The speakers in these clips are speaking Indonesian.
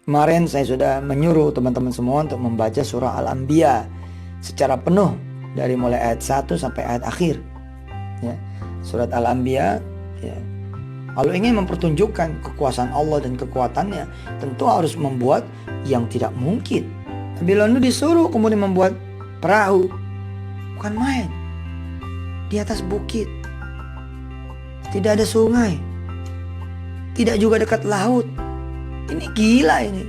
Kemarin saya sudah menyuruh teman-teman semua untuk membaca surah Al-Anbiya secara penuh dari mulai ayat 1 sampai ayat akhir. Ya, surat Al-Anbiya, ya. Kalau ingin mempertunjukkan kekuasaan Allah dan kekuatannya, tentu harus membuat yang tidak mungkin. Nabi Nuh disuruh kemudian membuat perahu, bukan main, di atas bukit, tidak ada sungai, tidak juga dekat laut. Ini gila ini.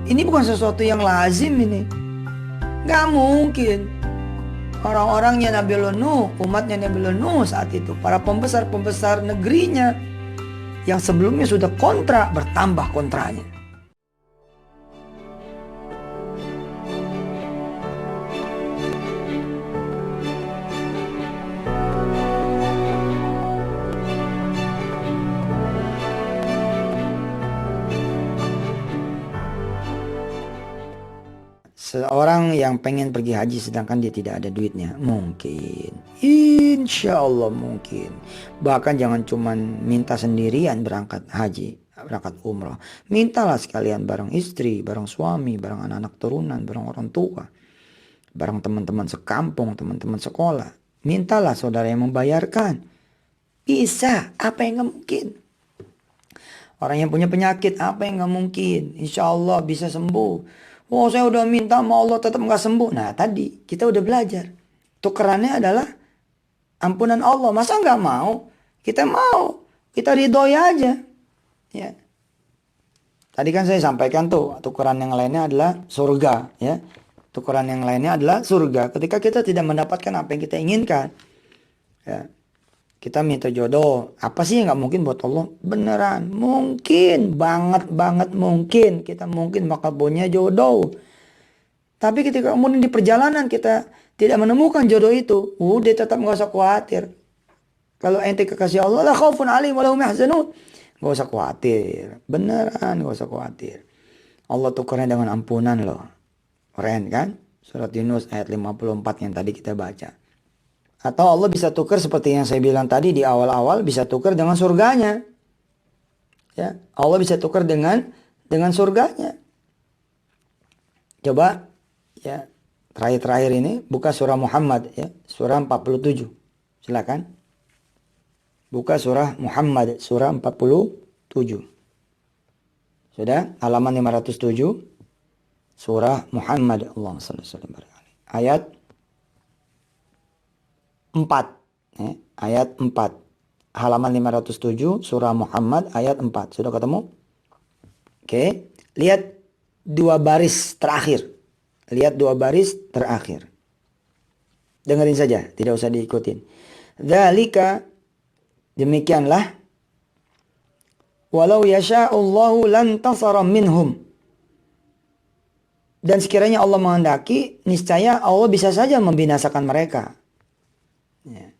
Ini bukan sesuatu yang lazim ini. Gak mungkin. Orang-orangnya Nabi Nuh, umatnya Nabi Nuh saat itu, para pembesar-pembesar negerinya yang sebelumnya sudah kontra, bertambah kontranya. Seorang yang pengen pergi haji sedangkan dia tidak ada duitnya, mungkin, insya Allah mungkin. Bahkan jangan cuman minta sendirian berangkat haji, berangkat umroh. Mintalah sekalian bareng istri, bareng suami, bareng anak-anak turunan, bareng orang tua, bareng teman-teman sekampung, teman-teman sekolah. Mintalah saudara yang membayarkan. Bisa, apa yang gak mungkin? Orang yang punya penyakit, apa yang gak mungkin? Insya Allah bisa sembuh. Oh, saya udah minta sama Allah tetap gak sembuh. Nah, tadi kita udah belajar. Tukerannya adalah ampunan Allah. Masa gak mau? Kita mau. Kita ridhoi aja. Ya. Tadi kan saya sampaikan tuh, tukeran yang lainnya adalah surga. Ya. Tukeran yang lainnya adalah surga. Ketika kita tidak mendapatkan apa yang kita inginkan. Ya. Kita minta jodoh. Apa sih yang gak mungkin buat Allah? Beneran. Mungkin. Banget mungkin. Kita mungkin bakal punya jodoh. Tapi ketika kemudian di perjalanan kita tidak menemukan jodoh itu. Udah tetap gak usah khawatir. Kalau ente kekasih Allah. La khaufun alaihim wa lahum yahzanun. Gak usah khawatir. Beneran gak usah khawatir. Allah tukarnya dengan ampunan loh. Keren kan? Surat Yunus ayat 54 yang tadi kita baca. Atau Allah bisa tukar seperti yang saya bilang tadi di awal-awal, bisa tukar dengan surganya. Ya, Allah bisa tukar dengan surganya. Coba ya, terakhir ini buka surah Muhammad ya, surah 47. Silakan. Buka surah Muhammad, surah 47. Sudah? Halaman 507. Surah Muhammad, Allahumma shalli alaihi. Ayat 4 ya, ayat 4 halaman 507 surah Muhammad ayat 4. Sudah ketemu? Oke, lihat dua baris terakhir. Lihat dua baris terakhir. Dengerin saja, tidak usah diikutin. Dzalika, demikianlah, walau yasha'ullahu lantasara minhum. Dan sekiranya Allah menghendaki, niscaya Allah bisa saja membinasakan mereka. Ya.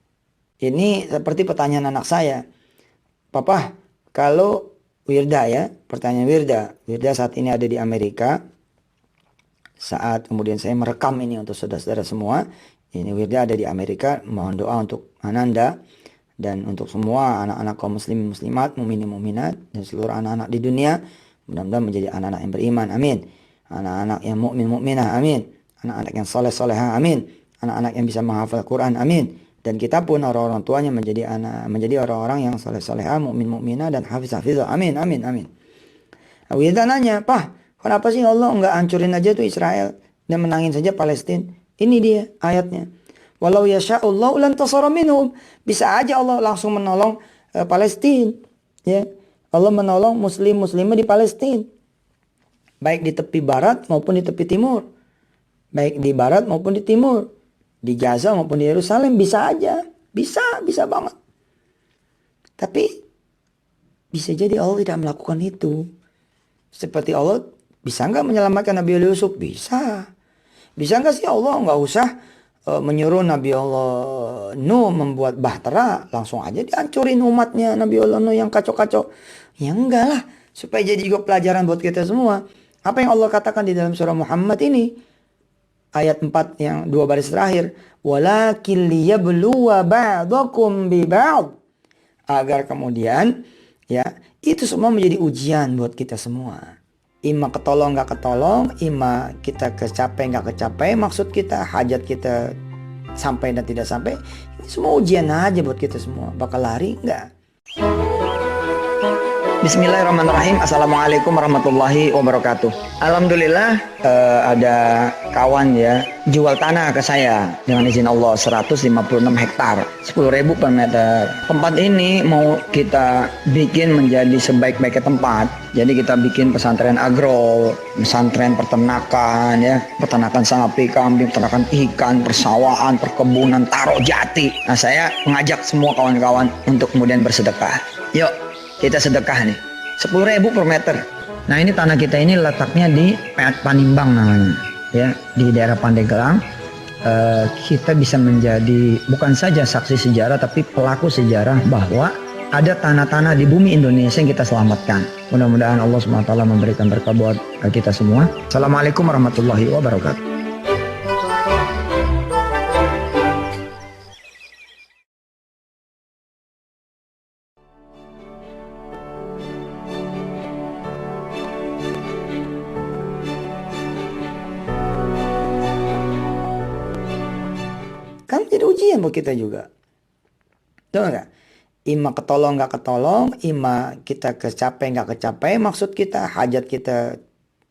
Ini seperti pertanyaan anak saya. Papa, kalau Wirda ya, pertanyaan Wirda saat ini ada di Amerika. Saat kemudian saya merekam ini untuk saudara-saudara semua. Ini Wirda ada di Amerika, mohon doa untuk Ananda dan untuk semua anak-anak kaum muslimin muslimat, mukminin mukminat dan seluruh anak-anak di dunia. Mudah-mudahan menjadi anak-anak yang beriman, amin. Anak-anak yang mukmin mukminah, amin. Anak-anak yang soleh solehah, amin. Anak-anak yang bisa menghafal Quran, amin. Dan kita pun orang-orang tuanya menjadi orang-orang yang soleh-solehah, mukmin mukminah dan hafiz-hafizah. Amin, amin, amin. Wirda nanya, "Pah, kenapa sih Allah enggak hancurin aja tuh Israel dan menangin saja Palestina?" Ini dia ayatnya. Walau yasha'ullahu lantasara minhum. Bisa aja Allah langsung menolong Palestina, ya. Allah menolong muslimah di Palestina. Baik di tepi barat maupun di tepi timur. Baik di barat maupun di timur. Di Gaza maupun di Yerusalem, bisa aja. Bisa banget. Tapi bisa jadi Allah tidak melakukan itu. Seperti Allah bisa nggak menyelamatkan Nabi Yusuf? Bisa. Bisa nggak sih Allah nggak usah menyuruh Nabi Allah Nuh membuat bahtera, langsung aja dihancurin umatnya Nabi Allah Nuh yang kacau-kacau? Ya enggak lah. Supaya jadi juga pelajaran buat kita semua. Apa yang Allah katakan di dalam surah Muhammad ini? ayat 4 yang 2 baris terakhir, walakin liyabluwa ba'dakum bi ba'd, agar kemudian ya itu semua menjadi ujian buat kita semua. Ima ketolong nggak ketolong, ima kita kecapai nggak kecapai maksud kita, hajat kita sampai dan tidak sampai, ini semua ujian aja buat kita semua. Bakal lari nggak? Bismillahirrahmanirrahim. Assalamualaikum warahmatullahi wabarakatuh. Alhamdulillah ada kawan ya jual tanah ke saya dengan izin Allah 156 hektar 10.000 per meter. Tempat ini mau kita bikin menjadi sebaik-baiknya tempat. Jadi kita bikin pesantren agro, pesantren peternakan ya, peternakan sapi, kambing, peternakan ikan, persawahan, perkebunan, taro jati. Nah, saya mengajak semua kawan-kawan untuk kemudian bersedekah. Yuk kita sedekah nih 10.000 per meter. Nah, ini tanah kita ini letaknya di Panimbang namanya ya, di daerah Pandeglang. Kita bisa menjadi bukan saja saksi sejarah tapi pelaku sejarah bahwa ada tanah-tanah di bumi Indonesia yang kita selamatkan. Mudah-mudahan Allah SWT memberikan berkah buat kita semua. Assalamualaikum warahmatullahi wabarakatuh. Kan jadi ujian buat kita juga. Tahu nggak? Ima ketolong nggak ketolong, ima kita kecapai nggak kecapai maksud kita, hajat kita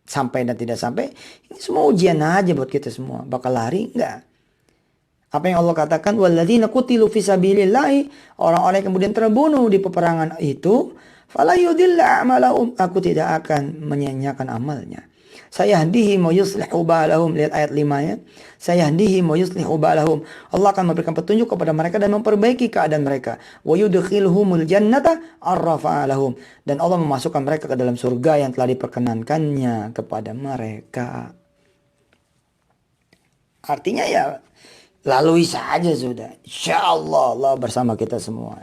sampai dan tidak sampai, ini semua ujian aja buat kita semua. Bakal lari nggak? Apa yang Allah katakan, walladzina qutilu fisabilillahi, orang-orang yang kemudian terbunuh di peperangan itu, fala yudilla a'malahum, aku tidak akan menyia-nyiakan amalnya. Sayahdihim wa yuslihu balahum, lihat ayat 5-nya. Sayahdihim wa yuslihu balahum, Allah akan memberikan petunjuk kepada mereka dan memperbaiki keadaan mereka. Wa yudkhilhumul jannata arrafa lahum, dan Allah memasukkan mereka ke dalam surga yang telah diperkenankannya kepada mereka. Artinya ya lalui saja sudah. Insyaallah Allah bersama kita semua.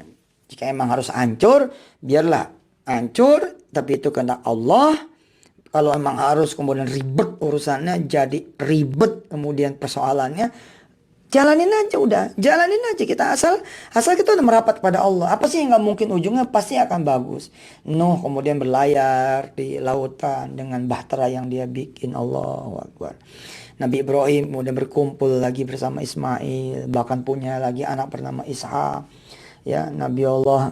Jika emang harus hancur, biarlah hancur, tapi itu kehendak Allah. Kalau emang harus kemudian ribet urusannya, jadi ribet kemudian persoalannya, jalanin aja udah, jalanin aja kita, asal kita udah merapat pada Allah. Apa sih yang nggak mungkin ujungnya pasti akan bagus. Nuh kemudian berlayar di lautan dengan bahtera yang dia bikin, Allahu Akbar. Nabi Ibrahim kemudian berkumpul lagi bersama Ismail, bahkan punya lagi anak bernama Ishak. Ya, Nabi Allah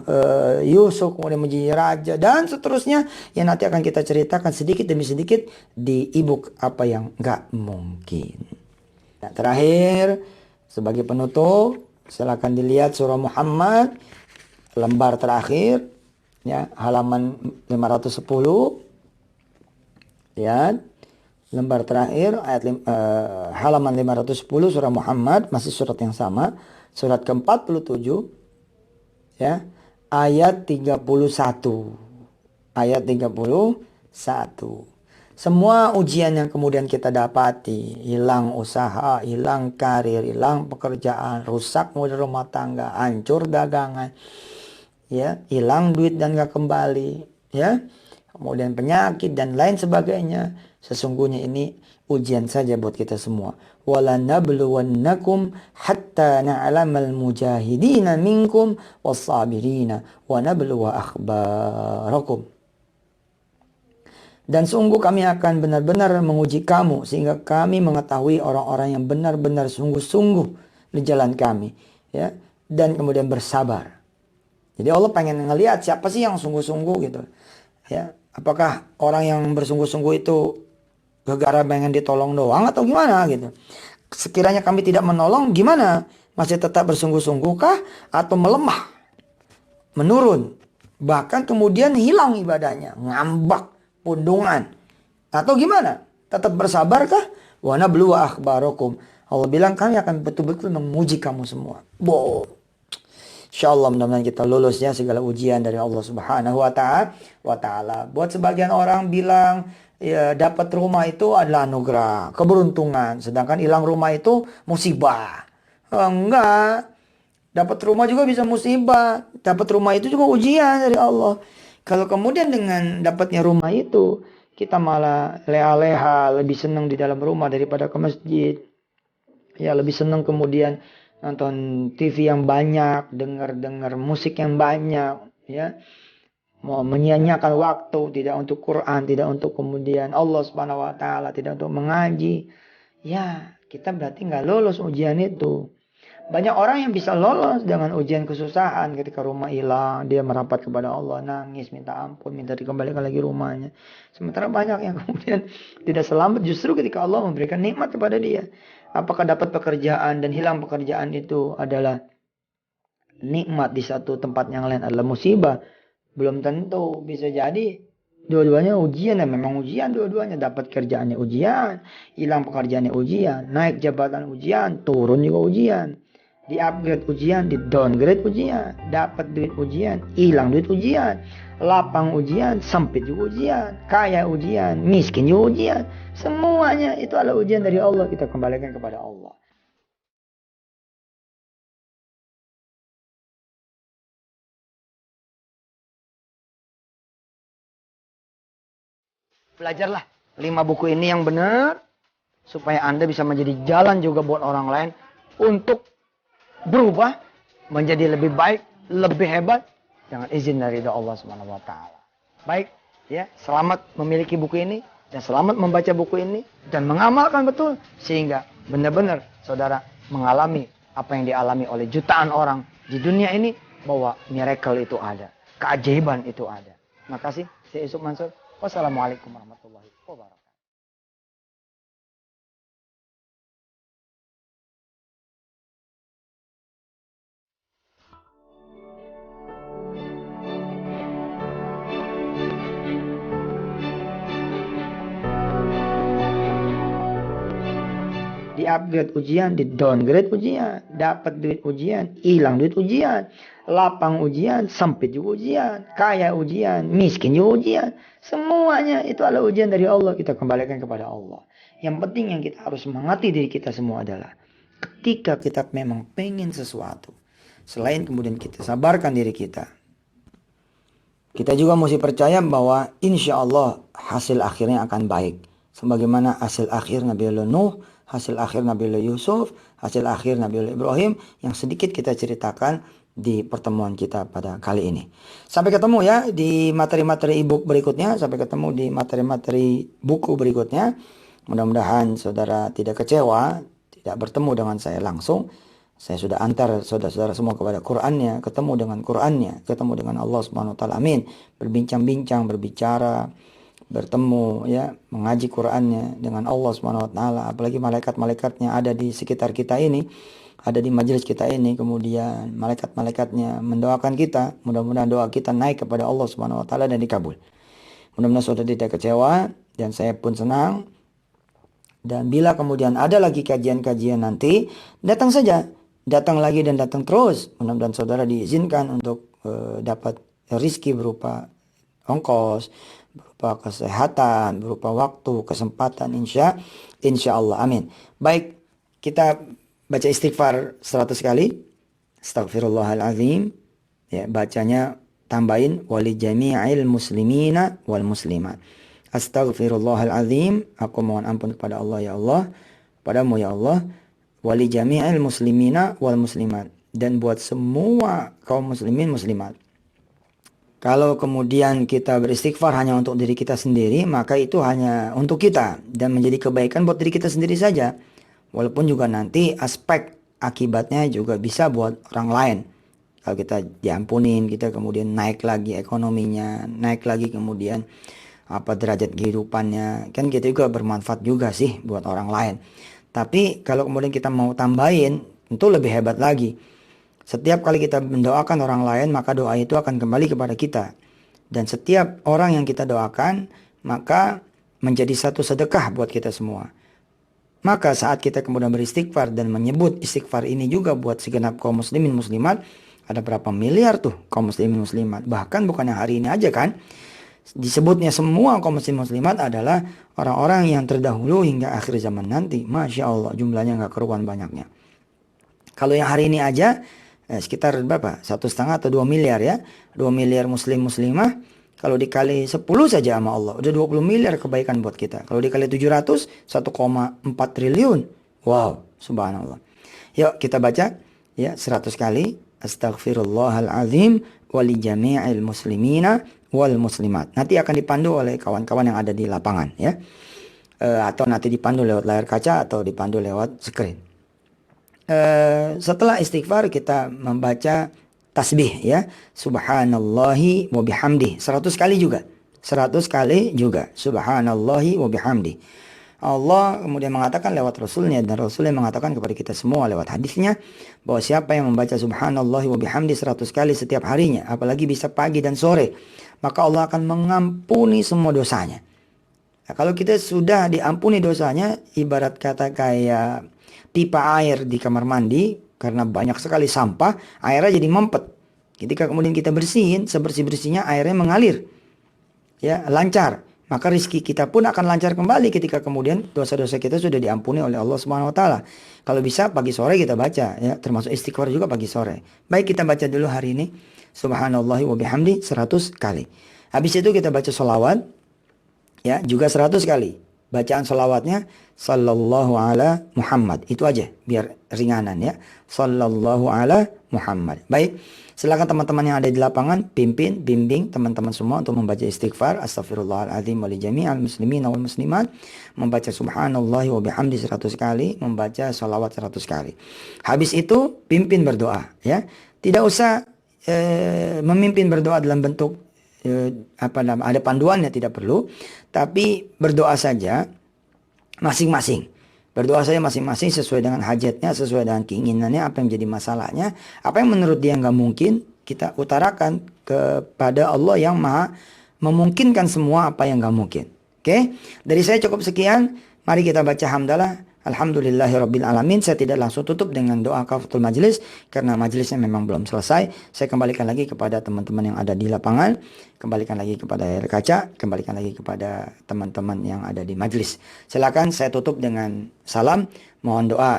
Yusuf kemudian menjadi raja dan seterusnya yang nanti akan kita ceritakan sedikit demi sedikit di ebook apa yang nggak mungkin. Nah, terakhir sebagai penutup silakan dilihat surah Muhammad lembar terakhir ya, halaman 510. Lihat lembar terakhir ayat halaman 510 surah Muhammad, masih surat yang sama, surat ke-47 ya, ayat 31. Ayat 31. Semua ujian yang kemudian kita dapati, hilang usaha, hilang karir, hilang pekerjaan, rusak modal rumah tangga, hancur dagangan, ya, hilang duit dan gak kembali, ya, kemudian penyakit dan lain sebagainya, sesungguhnya ini ujian saja buat kita semua. Walanabluwannakum hatta na'lamal mujahidina minkum was-sabirina wa nabluwa akhbarakum. Dan sungguh kami akan benar-benar menguji kamu sehingga kami mengetahui orang-orang yang benar-benar sungguh-sungguh di jalan kami, ya, dan kemudian bersabar. Jadi Allah pengen ngelihat siapa sih yang sungguh-sungguh gitu, ya. Apakah orang yang bersungguh-sungguh itu gara-gara pengen ditolong doang atau gimana gitu. Sekiranya kami tidak menolong, gimana? Masih tetap bersungguh-sungguh kah atau melemah, menurun, bahkan kemudian hilang ibadahnya, ngambak, pundungan, atau gimana? Tetap bersabar kah? Wa nabluwa akhbarakum, Allah bilang kami akan betul-betul menguji kamu semua. Insyaallah mudah-mudahan kita lulus ya segala ujian dari Allah Subhanahu wa taala. Buat sebagian orang bilang ya, dapat rumah itu adalah anugerah, keberuntungan, sedangkan hilang rumah itu musibah. Enggak. Dapat rumah juga bisa musibah. Dapat rumah itu juga ujian dari Allah. Kalau kemudian dengan dapatnya rumah itu kita malah leha-leha, lebih senang di dalam rumah daripada ke masjid, Ya, lebih senang kemudian nonton TV yang banyak, dengar musik yang banyak, ya. Mau menyia-nyiakan waktu tidak untuk Quran, tidak untuk kemudian Allah Subhanahu wa taala, tidak untuk mengaji. Ya, kita berarti nggak lolos ujian itu. Banyak orang yang bisa lolos dengan ujian kesusahan ketika rumah hilang, dia merapat kepada Allah, nangis, minta ampun, minta dikembalikan lagi rumahnya. Sementara banyak yang kemudian tidak selamat justru ketika Allah memberikan nikmat kepada dia. Apakah dapat pekerjaan dan hilang pekerjaan itu adalah nikmat, di satu tempat yang lain adalah musibah? Belum tentu, bisa jadi dua-duanya ujian, dan memang ujian dua-duanya. Dapat kerjaannya ujian, hilang pekerjaannya ujian, naik jabatan ujian, turun juga ujian. Di upgrade ujian, di downgrade ujian, dapat duit ujian, hilang duit ujian, lapang ujian, sempit juga ujian, kaya ujian, miskin juga ujian. Semuanya itu adalah ujian dari Allah, kita kembalikan kepada Allah. Belajarlah 5 buku ini yang benar, supaya Anda bisa menjadi jalan juga buat orang lain untuk berubah menjadi lebih baik, lebih hebat dengan izin dari Allah Subhanahu wa taala. Baik, ya, selamat memiliki buku ini dan selamat membaca buku ini dan mengamalkan betul sehingga benar-benar saudara mengalami apa yang dialami oleh jutaan orang di dunia ini, bahwa miracle itu ada, keajaiban itu ada. Makasih, saya Yusuf Mansur. Wassalamualaikum warahmatullahi wabarakatuh. Di upgrade ujian, di downgrade ujian, dapat duit ujian, hilang duit ujian, lapang ujian, sempit juga ujian, kaya ujian, miskin juga ujian. Semuanya itu adalah ujian dari Allah, kita kembalikan kepada Allah. Yang penting yang kita harus semangati diri kita semua adalah ketika kita memang pengen sesuatu, selain kemudian kita sabarkan diri kita juga mesti percaya bahwa insya Allah hasil akhirnya akan baik. Sebagaimana hasil akhir Nabi Nuh, hasil akhir Nabi Yusuf, hasil akhir Nabi Ibrahim yang sedikit kita ceritakan di pertemuan kita pada kali ini. Sampai ketemu ya di materi-materi e-book berikutnya, sampai ketemu di materi-materi buku berikutnya. Mudah-mudahan saudara tidak kecewa, tidak bertemu dengan saya langsung. Saya sudah antar saudara-saudara semua kepada Qur'annya, ketemu dengan Qur'annya, ketemu dengan Allah Subhanahu wa taala. Amin. Berbincang-bincang, berbicara, bertemu ya, mengaji Qur'annya dengan Allah Subhanahu wa taala. Apalagi malaikat-malaikatnya ada di sekitar kita ini, ada di majelis kita ini, kemudian malaikat-malaikatnya mendoakan kita. Mudah-mudahan doa kita naik kepada Allah Subhanahu wa taala dan dikabul. Mudah-mudahan saudara tidak kecewa dan saya pun senang. Dan bila kemudian ada lagi kajian-kajian nanti, datang saja. Datang lagi dan datang terus. Mudah-mudahan saudara diizinkan untuk dapat rizki berupa ongkos, berupa kesehatan, berupa waktu, kesempatan, insya Allah. Amin. Baik, kita baca istighfar 100 kali. Astaghfirullahaladzim. Ya, bacanya tambahin wali jami'il muslimina wal muslimat. Astaghfirullahaladzim. Aku mohon ampun kepada Allah ya Allah, padamu ya Allah. Wali jami'il muslimina wal muslimat, dan buat semua kaum muslimin muslimat. Kalau kemudian kita beristighfar hanya untuk diri kita sendiri, maka itu hanya untuk kita dan menjadi kebaikan buat diri kita sendiri saja. Walaupun juga nanti aspek akibatnya juga bisa buat orang lain. Kalau kita diampunin, kita kemudian naik lagi ekonominya, naik lagi kemudian derajat kehidupannya, kan kita juga bermanfaat juga sih buat orang lain. Tapi kalau kemudian kita mau tambahin, tentu lebih hebat lagi. Setiap kali kita mendoakan orang lain, maka doa itu akan kembali kepada kita. Dan setiap orang yang kita doakan, maka menjadi satu sedekah buat kita semua. Maka saat kita kemudian beristighfar dan menyebut istighfar ini juga buat segenap kaum muslimin muslimat, ada berapa miliar tuh kaum muslimin muslimat. Bahkan bukan yang hari ini aja kan. Disebutnya semua kaum muslim muslimat adalah orang-orang yang terdahulu hingga akhir zaman nanti. Masya Allah, jumlahnya nggak keruan banyaknya. Kalau yang hari ini aja sekitar berapa? 1,5 atau 2 miliar ya. 2 miliar muslim muslimah. Kalau dikali 10 saja sama Allah, udah 20 miliar kebaikan buat kita. Kalau dikali 700, 1,4 triliun. Wow, Subhanallah. Yuk kita baca ya 100 kali. Astaghfirullahalazim wali jami'il muslimina wal muslimat. Nanti akan dipandu oleh kawan-kawan yang ada di lapangan ya. Atau nanti dipandu lewat layar kaca atau dipandu lewat screen. Setelah istighfar kita membaca tasbih ya. Subhanallahi wa bihamdi 100 kali juga. 100 kali juga. Subhanallahi wa bihamdi. Allah kemudian mengatakan lewat Rasulnya, dan Rasulnya mengatakan kepada kita semua lewat hadisnya bahwa siapa yang membaca subhanallahi wa bihamdi 100 kali setiap harinya, apalagi bisa pagi dan sore, maka Allah akan mengampuni semua dosanya. Nah, kalau kita sudah diampuni dosanya, ibarat kata kayak pipa air di kamar mandi, karena banyak sekali sampah, airnya jadi mempet. Ketika kemudian kita bersihin, sebersih-bersihnya airnya mengalir, ya lancar. Maka rizki kita pun akan lancar kembali ketika kemudian dosa-dosa kita sudah diampuni oleh Allah Subhanahu wa taala. Kalau bisa pagi sore kita baca ya, termasuk istighfar juga pagi sore. Baik, kita baca dulu hari ini subhanallahi wa bihamdi 100 kali. Habis itu kita baca sholawat ya, juga 100 kali. Bacaan sholawatnya sallallahu ala Muhammad. Itu aja biar ringanan ya. Sallallahu ala Muhammad. Baik. Silakan teman-teman yang ada di lapangan bimbing teman-teman semua untuk membaca istighfar astaghfirullahaladzim wali jami'al muslimin wal muslimat, membaca subhanallahi wa bihamdi 100 kali, membaca sholawat 100 kali. Habis itu pimpin berdoa ya. Tidak usah memimpin berdoa dalam bentuk ada panduannya, tidak perlu, tapi berdoa saja masing-masing. Berdoa saja masing-masing sesuai dengan hajatnya, sesuai dengan keinginannya, apa yang menjadi masalahnya, apa yang menurut dia nggak mungkin, kita utarakan kepada Allah yang maha memungkinkan semua apa yang nggak mungkin. Oke, dari saya cukup sekian. Mari kita baca hamdalah. Alhamdulillahirabbil alamin. Saya tidak langsung tutup dengan doa kafatul majlis karena majlisnya memang belum selesai. Saya kembalikan lagi kepada teman-teman yang ada di lapangan, kembalikan lagi kepada layar kaca, kembalikan lagi kepada teman-teman yang ada di majlis. Silakan saya tutup dengan salam. Mohon doa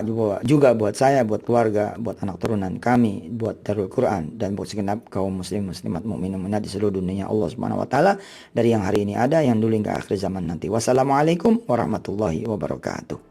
juga buat saya, buat keluarga, buat anak turunan kami, buat Darul Quran, dan buat segenap kaum muslim muslimat mukmin mukminat di seluruh dunia Allah Subhanahu wa taala, dari yang hari ini ada, yang dulu hingga akhir zaman nanti. Wassalamualaikum warahmatullahi wabarakatuh.